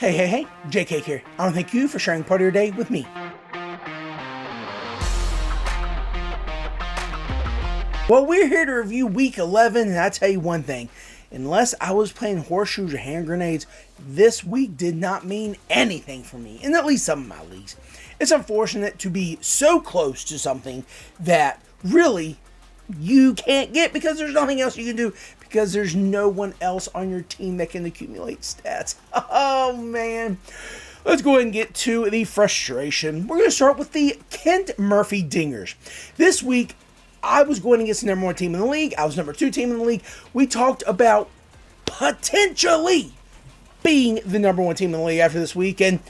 Hey, JK here. I want to thank you for sharing part of your day with me. Well, we're here to review week 11, and I tell you one thing. Unless I was playing horseshoes or hand grenades, this week did not mean anything for me, in at least some of my leagues. It's unfortunate to be so close to something that really you can't get because there's nothing else you can do, because there's no one else on your team that can accumulate stats. Oh man. Let's go ahead and get to the frustration. We're going to start with the Kent Murphy Dingers. This week, I was going against the number one team in the league. I was number two team in the league. We talked about potentially being the number one team in the league after this week, and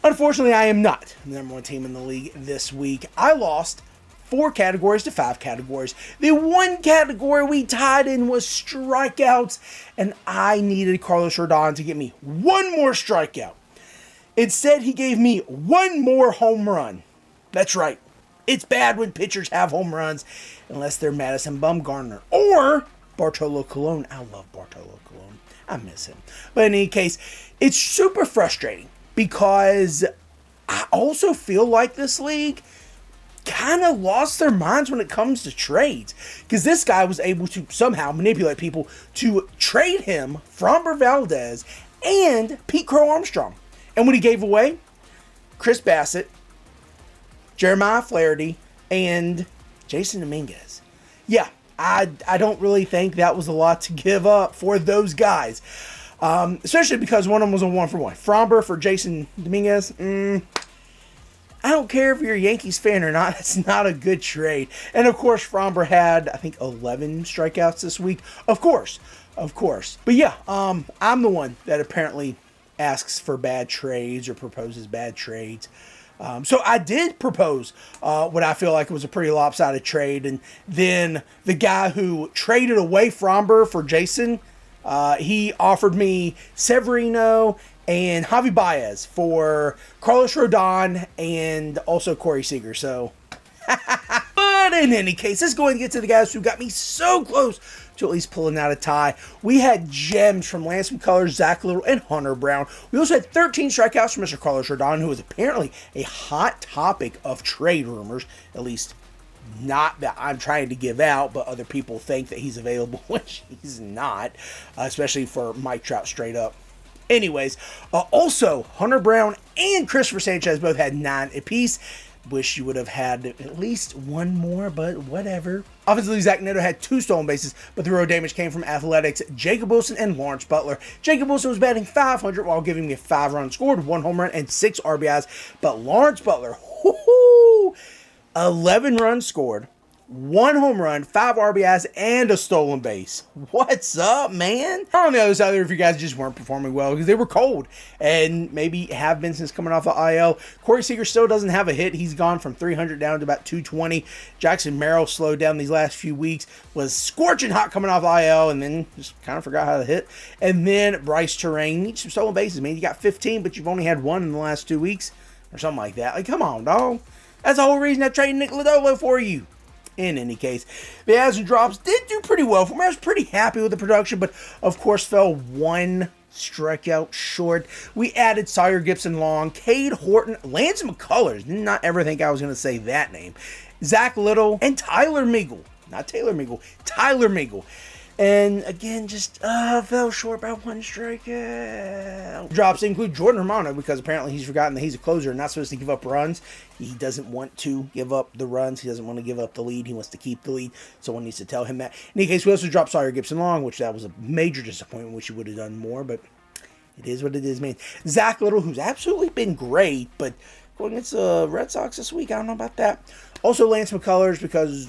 unfortunately, I am not the number one team in the league this week. I lost 4 categories to 5 categories. The one category we tied in was strikeouts, and I needed Carlos Rodon to get me one more strikeout. Instead, he gave me one more home run. That's right. It's bad when pitchers have home runs, unless they're Madison Bumgarner or Bartolo Colon. I love Bartolo Colon. I miss him. But in any case, it's super frustrating because I also feel like this league kind of lost their minds when it comes to trades, because this guy was able to somehow manipulate people to trade him Framber Valdez and Pete Crow Armstrong. And what he gave away? Chris Bassett, Jeremiah Flaherty, and Jason Dominguez. Yeah, I don't really think that was a lot to give up for those guys. Especially because one of them was a 1-for-1. Framber for Jason Dominguez, I don't care if you're a Yankees fan or not, that's not a good trade. And of course, Framber had, I think, 11 strikeouts this week. Of course. But yeah, I'm the one that apparently asks for bad trades or proposes bad trades. So I did propose what I feel like was a pretty lopsided trade. And then the guy who traded away Framber for Jason, he offered me Severino and Javi Baez for Carlos Rodon and also Corey Seager. So, but in any case, let's go and get to the guys who got me so close to at least pulling out a tie. We had gems from Lance McCullers, Zach Little, and Hunter Brown. We also had 13 strikeouts from Mr. Carlos Rodon, who was apparently a hot topic of trade rumors, at least not that I'm trying to give out, but other people think that he's available, which he's not, especially for Mike Trout straight up. Anyways, also, Hunter Brown and Christopher Sanchez both had 9 apiece. Wish you would have had at least one more, but whatever. Offensively, Zach Neto had 2 stolen bases, but the road damage came from Athletics, Jacob Wilson, and Lawrence Butler. Jacob Wilson was batting .500 while giving me a 5 runs scored, 1 home run, and 6 RBIs. But Lawrence Butler, 11 runs scored, 1 home run, 5 RBIs, and a stolen base. What's up, man? On the other side, if you guys just weren't performing well because they were cold and maybe have been since coming off the IL. Corey Seager still doesn't have a hit. He's gone from 300 down to about 220. Jackson Merrill slowed down these last few weeks, was scorching hot coming off IL, and then just kind of forgot how to hit. And then Bryce Terrain needs some stolen bases, man. You got 15, but you've only had 1 in the last 2 weeks or something like that. Like, come on, dog. That's the whole reason I traded Nick Lodolo for you. In any case, the adds and drops did do pretty well for me. I was pretty happy with the production, but of course fell 1 strikeout short. We added Sawyer Gipson-Long, Cade Horton, Lance McCullers. Did not ever think I was going to say that name. Zach Little, and Tyler Meagle. Not Taylor Meagle, Tyler Meagle. And again, just fell short by 1 strikeout. Drops include Jordan Romano, because apparently he's forgotten that he's a closer and not supposed to give up runs. He doesn't want to give up the runs. He doesn't want to give up the lead. He wants to keep the lead. Someone needs to tell him that. In any case, we also dropped Sawyer Gipson-Long, which that was a major disappointment. Wish he would have done more, but it is what it is, man. Zach Little, who's absolutely been great, but going against the Red Sox this week, I don't know about that. Also Lance McCullers, because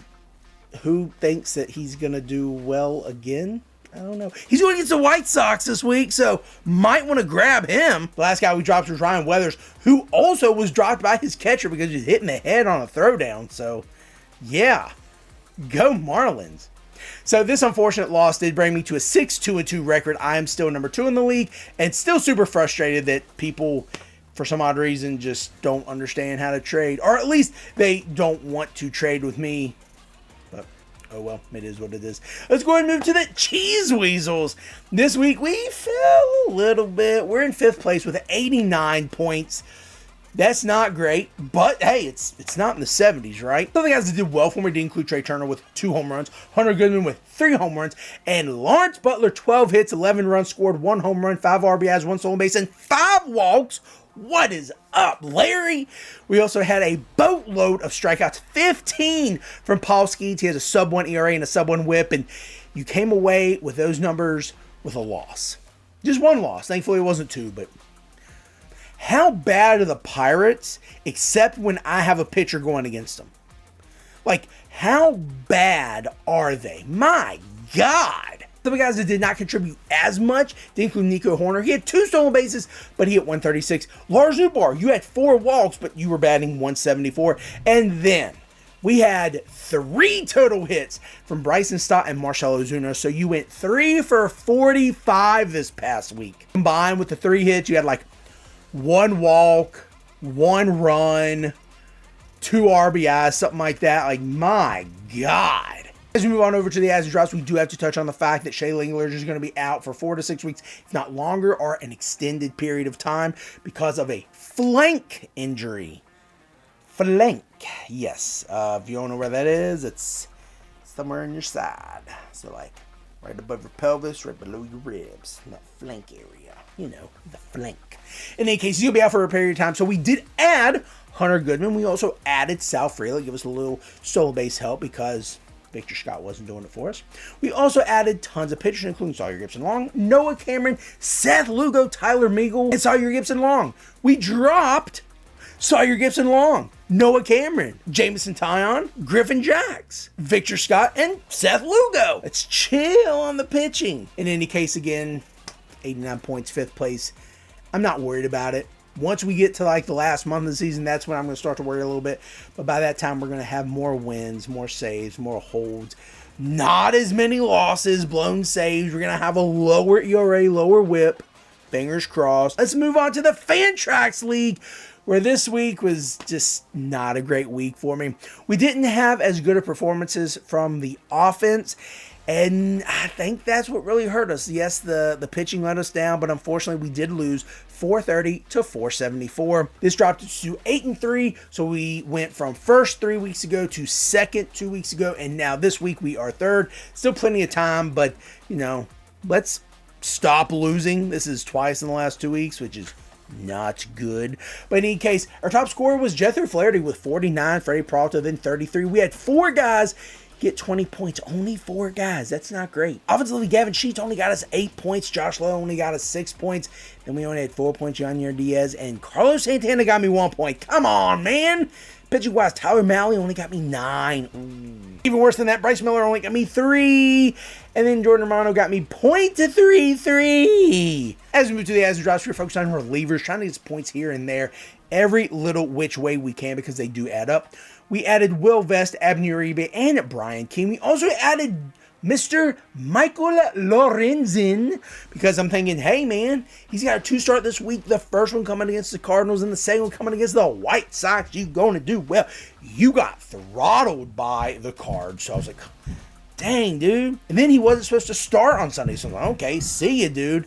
who thinks that he's going to do well again? I don't know. He's going against the White Sox this week, so might want to grab him. The last guy we dropped was Ryan Weathers, who also was dropped by his catcher because he was hitting the head on a throwdown. So, yeah, go Marlins. So this unfortunate loss did bring me to a 6-2-2 record. I am still number 2 in the league and still super frustrated that people, for some odd reason, just don't understand how to trade. Or at least they don't want to trade with me. But Oh well, it is what it is. Let's go ahead and move to the Cheese Weasels. This week we fell a little bit. We're in 5th place with 89 points. That's not great, but hey, it's not in the 70s, right? Some of the guys that did well for me did include Trey Turner with 2 home runs, Hunter Goodman with 3 home runs, and Lawrence Butler, 12 hits, 11 runs scored, 1 home run, 5 RBIs, 1 stolen base, and 5 walks. What is up, Larry? We also had a boatload of strikeouts, 15 from Paul Skeets. He has a sub-1 ERA and a sub-1 whip, and you came away with those numbers with a loss. Just 1 loss. Thankfully, it wasn't 2, but how bad are the Pirates, except when I have a pitcher going against them? Like, how bad are they? My God. Some of the guys that did not contribute as much did include Nico Horner. He had 2 stolen bases, but he hit 136. Lars Nootbaar, you had 4 walks, but you were batting 174. And then we had 3 total hits from Bryson Stott and Marcell Ozuna. So you went 3 for 45 this past week. Combined with the 3 hits, you had like 1 walk, 1 run, 2 RBIs, something like that. Like, my God. As we move on over to the Azure Drops, we do have to touch on the fact that Shea Langler is going to be out for 4 to 6 weeks, if not longer, or an extended period of time because of a flank injury. Flank. Yes. If you don't know where that is, it's somewhere in your side. So, like, right above your pelvis, right below your ribs, in that flank area. You know, the flank. In any case, he'll be out for a period of time. So we did add Hunter Goodman. We also added Sal Frelick, give us a little stolen base help because Victor Scott wasn't doing it for us. We also added tons of pitchers, including Sawyer Gipson-Long, Noah Cameron, Seth Lugo, Tyler Meagle, and Sawyer Gipson-Long. We dropped Sawyer Gipson-Long, Noah Cameron, Jameson Taillon, Griffin Jax, Victor Scott, and Seth Lugo. Let's chill on the pitching. In any case, again, 89 points, 5th place. I'm not worried about it. Once we get to like the last month of the season, that's when I'm going to start to worry a little bit. But by that time, we're going to have more wins, more saves, more holds. Not as many losses, blown saves. We're going to have a lower ERA, lower whip. Fingers crossed. Let's move on to the Fantrax League, where this week was just not a great week for me. We didn't have as good of performances from the offense, and I think that's what really hurt us. Yes, the pitching let us down, but unfortunately we did lose 430 to 474. This dropped us to 8-3, so we went from first 3 weeks ago to second 2 weeks ago, and now this week we are third. Still plenty of time, but, you know, let's stop losing. This is twice in the last 2 weeks, which is not good. But in any case, our top scorer was Jethro Flaherty with 49, Freddie Peralta then 33. We had 4 guys get 20 points. Only 4 guys. That's not great. Offensively, Gavin Sheets only got us 8 points. Josh Lowe only got us 6 points. Then we only had 4 points. Yanier Diaz and Carlos Santana got me 1 point. Come on, man. Pitching wise, Tyler Malley only got me 9. Ooh. Even worse than that, Bryce Miller only got me 3. And then Jordan Romano got me 0.33. As we move to the Azure Drops, we're focused on relievers, trying to get points here and there, every little which way we can because they do add up. We added Will Vest, Abner Uribe, and Brian King. We also added Mr. Michael Lorenzen because I'm thinking, hey, man, he's got a 2-start this week. The first one coming against the Cardinals and the second one coming against the White Sox. You going to do well. You got throttled by the Cards. So I was like, dang, dude. And then he wasn't supposed to start on Sunday. So I'm like, okay, see you, dude.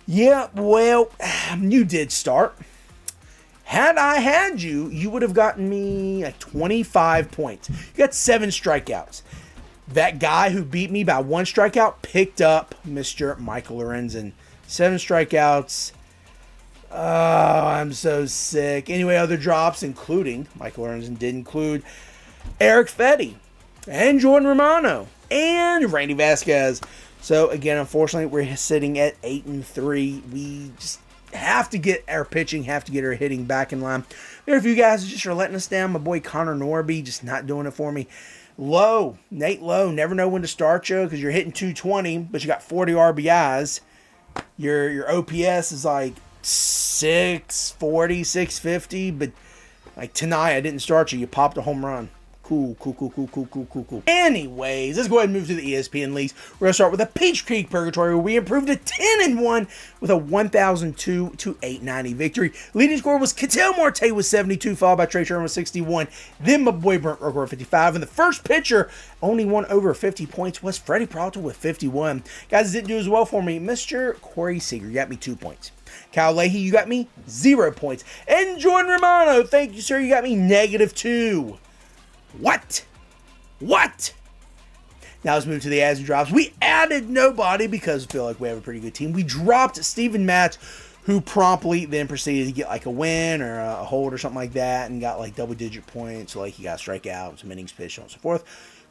Yeah, well, you did start. Had I had you, you would have gotten me like 25 points. You got 7 strikeouts. That guy who beat me by 1 strikeout picked up Mr. Michael Lorenzen. 7 strikeouts. Oh, I'm so sick. Anyway, other drops, including Michael Lorenzen, did include Eric Fetty and Jordan Romano and Randy Vasquez. So, again, unfortunately, we're sitting at 8-3. We just have to get our pitching, have to get our hitting back in line. There are a few guys that just are letting us down. My boy Connor Norby just not doing it for me. Nate Lowe, never know when to start you because you're hitting 220, but you got 40 RBIs. Your OPS is like 640, 650, but like tonight I didn't start you. You popped a home run. Cool. Anyways, let's go ahead and move to the ESPN leagues. We're going to start with the Peach Creek Purgatory, where we improved to 10-1 with a 1,002 to 890 victory. Leading scorer was Ketel Marte with 72, followed by Trey Sherman with 61. Then my boy Brent Rooker with 55. And the first pitcher, only one over 50 points, was Freddie Peralta with 51. Guys, didn't do as well for me. Mr. Corey Seager, you got me 2 points. Kyle Leahy, you got me 0 points. And Jordan Romano, thank you, sir, you got me -2. What? Now let's move to the adds and drops. We added nobody because I feel like we have a pretty good team. We dropped Steven Matz, who promptly then proceeded to get like a win or a hold or something like that and got like double-digit points. Like he got strikeouts, some innings pitched, and so forth.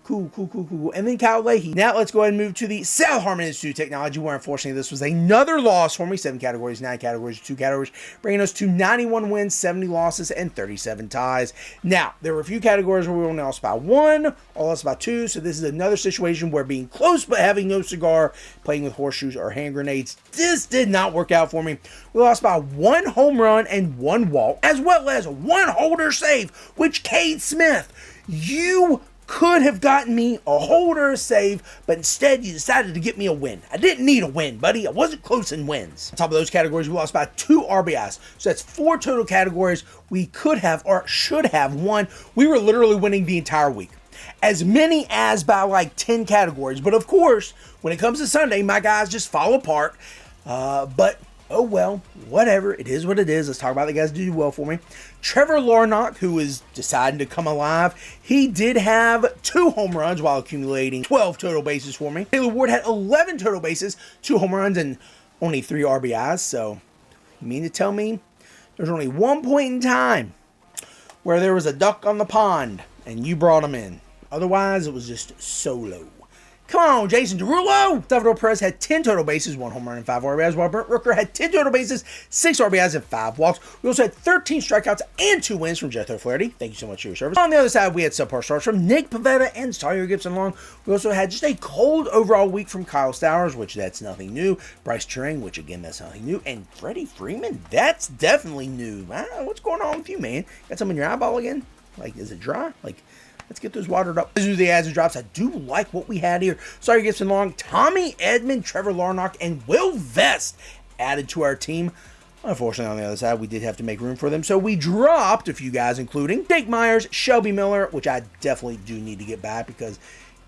Cool. And then Kyle Leahy. Now let's go ahead and move to the South Harmon Institute Technology, where unfortunately this was another loss for me. 7 categories, 9 categories, 2 categories, bringing us to 91 wins, 70 losses, and 37 ties. Now, there were a few categories where we only lost by 1, or lost by 2, so this is another situation where being close but having no cigar, playing with horseshoes or hand grenades, this did not work out for me. We lost by 1 home run and 1 walk, as well as 1 holder save, which Cade Smith, you could have gotten me a holder save, but instead you decided to get me a win. I didn't need a win, buddy. I wasn't close in wins. On top of those categories, we lost by 2 RBIs. So that's 4 total categories we could have or should have won. We were literally winning the entire week. As many as by like 10 categories. But of course, when it comes to Sunday, my guys just fall apart. But oh well, whatever. It is what it is. Let's talk about the guys who do well for me. Trevor Larnach, who is deciding to come alive, he did have 2 home runs while accumulating 12 total bases for me. Taylor Ward had 11 total bases, 2 home runs, and only 3 RBIs. So, you mean to tell me there's only one point in time where there was a duck on the pond and you brought him in? Otherwise, it was just solo. Come on, Jason Derulo. Salvador Perez had 10 total bases, 1 home run and 5 RBIs, while Brent Rooker had 10 total bases, 6 RBIs, and 5 walks. We also had 13 strikeouts and 2 wins from Jethro Flaherty. Thank you so much for your service. On the other side, we had subpar starts from Nick Pivetta and Sawyer Gipson-Long. We also had just a cold overall week from Kyle Stowers, which that's nothing new. Bryce Turang, which again, that's nothing new. And Freddie Freeman, that's definitely new. I don't know what's going on with you, man. Got something in your eyeball again? Like, is it dry? Like, let's get those watered up. Let's do the adds and drops. I do like what we had here. Sorry, Gibson-Long, Tommy Edman, Trevor Larnach, and Will Vest added to our team. Unfortunately, on the other side, we did have to make room for them, so we dropped a few guys, including Jake Myers, Shelby Miller, which I definitely do need to get back because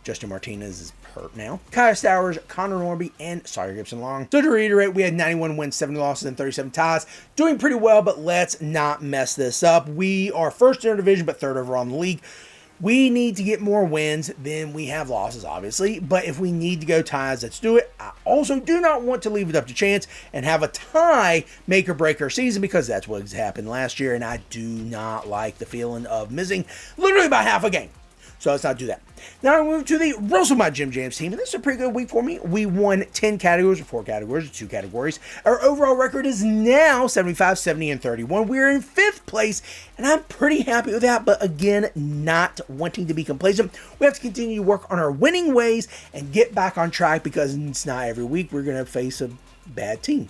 Justin Martinez is hurt now. Kyle Stowers, Connor Norby, and Sawyer Gipson-Long. So to reiterate, we had 91 wins, 70 losses, and 37 ties. Doing pretty well, but let's not mess this up. We are first in our division, but 3rd overall in the league. We need to get more wins than we have losses, obviously. But if we need to go ties, let's do it. I also do not want to leave it up to chance and have a tie make or break our season, because that's what happened last year. And I do not like the feeling of missing literally by half a game. So let's not do that. Now we move to the Russell My Jim Jams team, and this is a pretty good week for me. We won 10 categories, or 4 categories, or 2 categories. Our overall record is now 75, 70, and 31. We're in 5th place, and I'm pretty happy with that, but again, not wanting to be complacent. We have to continue to work on our winning ways and get back on track, because it's not every week we're going to face a bad team.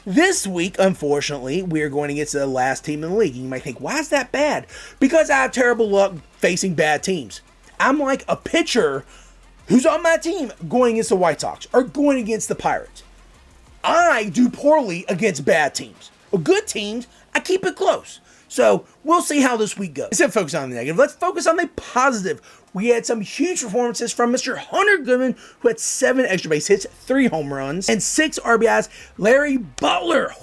This week, unfortunately, we are going against the last team in the league. And you might think, why is that bad? Because I have terrible luck facing bad teams. I'm like a pitcher who's on my team going against the White Sox or going against the Pirates. I do poorly against bad teams. Good teams, I keep it close. So we'll see how this week goes. Instead of focusing on the negative, let's focus on the positive. We had some huge performances from Mr. Hunter Goodman, who had 7 extra base hits, 3 home runs, and 6 RBIs. Larry Butler,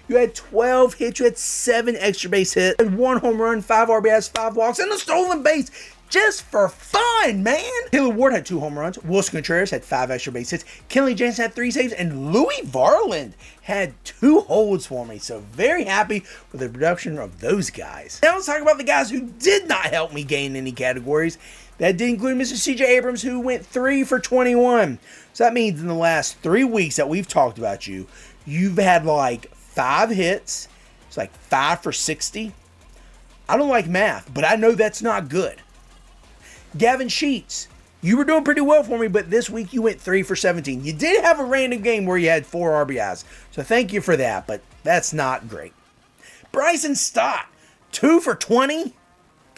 you had 12 hits, you had 7 extra base hits, and 1 home run, 5 RBIs, 5 walks, and a stolen base. Just for fun, man. Taylor Ward had 2 home runs. Wilson Contreras had 5 extra base hits. Kenley Jansen had 3 saves. And Louis Varland had 2 holds for me. So very happy with the production of those guys. Now let's talk about the guys who did not help me gain any categories. That did include Mr. CJ Abrams, who went 3 for 21. So that means in the last 3 weeks that we've talked about you, you've had like 5 hits. It's like 5 for 60. I don't like math, but I know that's not good. Gavin Sheets, you were doing pretty well for me, but this week you went 3 for 17. You did have a random game where you had 4 RBIs, so thank you for that, but that's not great. Bryson Stott, 2 for 20?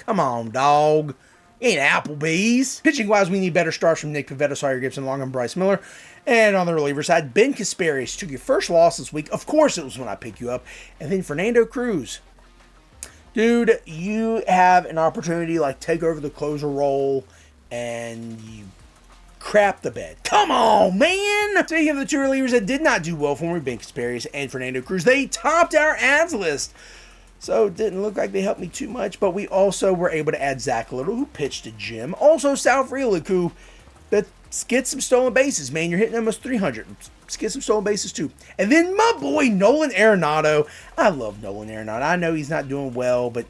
Come on, dog. Ain't Applebee's. Pitching-wise, we need better starts from Nick Pivetta, Sawyer Gipson, Long, and Bryce Miller. And on the reliever side, Ben Kasparius took your first loss this week. Of course it was when I picked you up. And then Fernando Cruz. Dude, you have an opportunity to take over the closer role, and you crap the bed. Come on, man! Speaking of the two relievers that did not do well for me, Ben Kasparius and Fernando Cruz, they topped our ads list. So it didn't look like they helped me too much, but we also were able to add Zach Little, who pitched to Jim. Also, Sal Frelick, who gets some stolen bases, man. You're hitting almost 300. Let's get some stolen bases, too. And then my boy, Nolan Arenado. I love Nolan Arenado. I know he's not doing well, but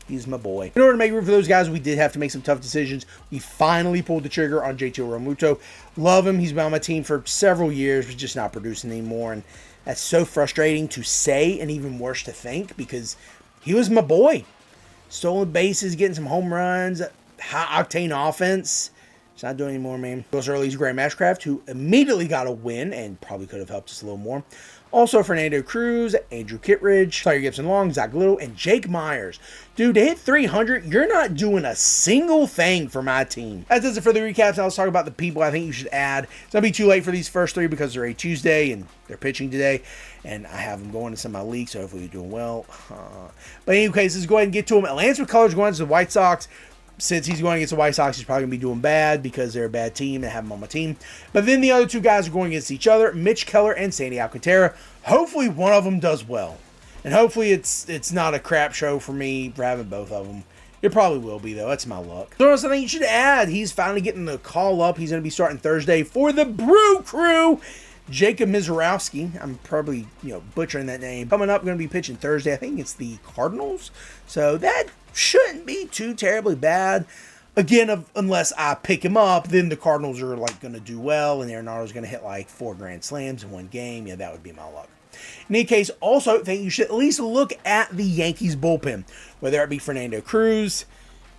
he's my boy. In order to make room for those guys, we did have to make some tough decisions. We finally pulled the trigger on JT Realmuto. Love him. He's been on my team for several years, but just not producing anymore. And that's so frustrating to say and even worse to think because he was my boy. Stolen bases, getting some home runs, high-octane offense. It's not doing anymore, man. Those early Graham Ashcraft, who immediately got a win and probably could have helped us a little more. Also, Fernando Cruz, Andrew Kittredge, Sawyer Gipson Long, Zach Little, and Jake Myers. Dude, to hit 300, you're not doing a single thing for my team. That does it for the recaps. Now let's talk about the people I think you should add. It's going to be too late for these first three because they're a Tuesday and they're pitching today. And I have them going to some of my leagues, so hopefully you're doing well. But in any case, let's go ahead and get to them. Lance McCullers going to the White Sox. Since he's going against the White Sox, he's probably going to be doing bad because they're a bad team and I have him on my team. But then the other two guys are going against each other, Mitch Keller and Sandy Alcantara. Hopefully one of them does well. And hopefully it's not a crap show for me for having both of them. It probably will be, though. That's my luck. So something you should add. He's finally getting the call up. He's going to be starting Thursday for the Brew Crew. Jacob Mizorowski. I'm probably, butchering that name. Coming up, going to be pitching Thursday. I think it's the Cardinals. So that shouldn't be too terribly bad. Again, unless I pick him up, then the Cardinals are going to do well, and Arenado's going to hit 4 grand slams in one game. Yeah, that would be my luck. In any case, also think you should at least look at the Yankees bullpen, whether it be Fernando Cruz.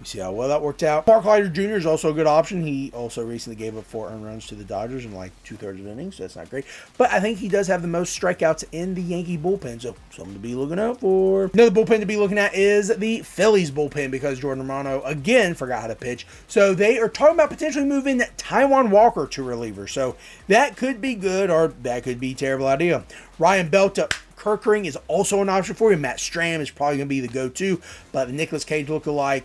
You see how well that worked out. Mark Leiter Jr. is also a good option. He also recently gave up 4 earned runs to the Dodgers in 2/3 of innings, so that's not great. But I think he does have the most strikeouts in the Yankee bullpen, so something to be looking out for. Another bullpen to be looking at is the Phillies bullpen because Jordan Romano, again, forgot how to pitch. So they are talking about potentially moving Taijuan Walker to reliever. So that could be good or that could be a terrible idea. Ryan Belta. Kerkering is also an option for you. Matt Stram is probably going to be the go-to, but the Nicolas Cage lookalike,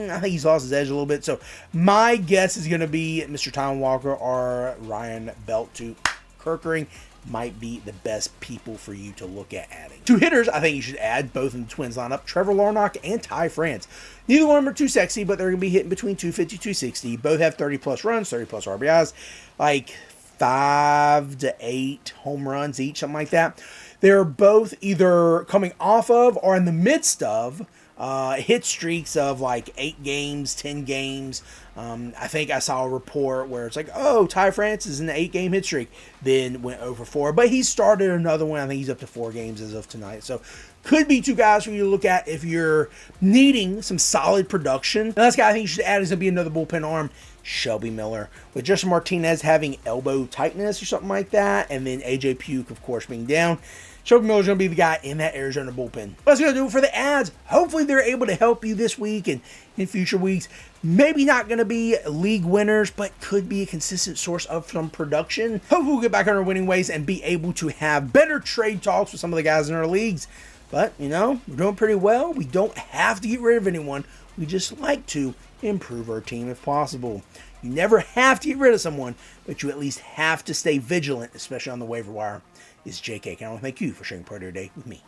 I think he's lost his edge a little bit. So my guess is going to be Mr. Taijuan Walker or Ryan Belta. Kerkering might be the best people for you to look at adding. 2 hitters I think you should add, both in the Twins lineup, Trevor Larnach and Ty France. Neither one of them are too sexy, but they're going to be hitting between 250, 260. Both have 30-plus runs, 30-plus RBIs, 5 to 8 home runs each, something like that. They're both either coming off of or in the midst of hit streaks of 8 games, 10 games. I think I saw a report where it's Ty France is in the 8-game hit streak, then went over 4. But he started another one. I think he's up to 4 games as of tonight. So could be 2 guys for you to look at if you're needing some solid production. The last guy I think you should add is going to be another bullpen arm, Shelby Miller, with Justin Martinez having elbow tightness or something like that, and then AJ Puke, of course, being down. Shelby Miller's going to be the guy in that Arizona bullpen. That's going to do it for the ads. Hopefully they're able to help you this week and in future weeks. Maybe not going to be league winners, but could be a consistent source of some production. Hopefully we'll get back on our winning ways and be able to have better trade talks with some of the guys in our leagues. But, we're doing pretty well. We don't have to get rid of anyone. We just like to improve our team if possible. You never have to get rid of someone, but you at least have to stay vigilant, especially on the waiver wire. This is JK, and I want to thank you for sharing part of your day with me.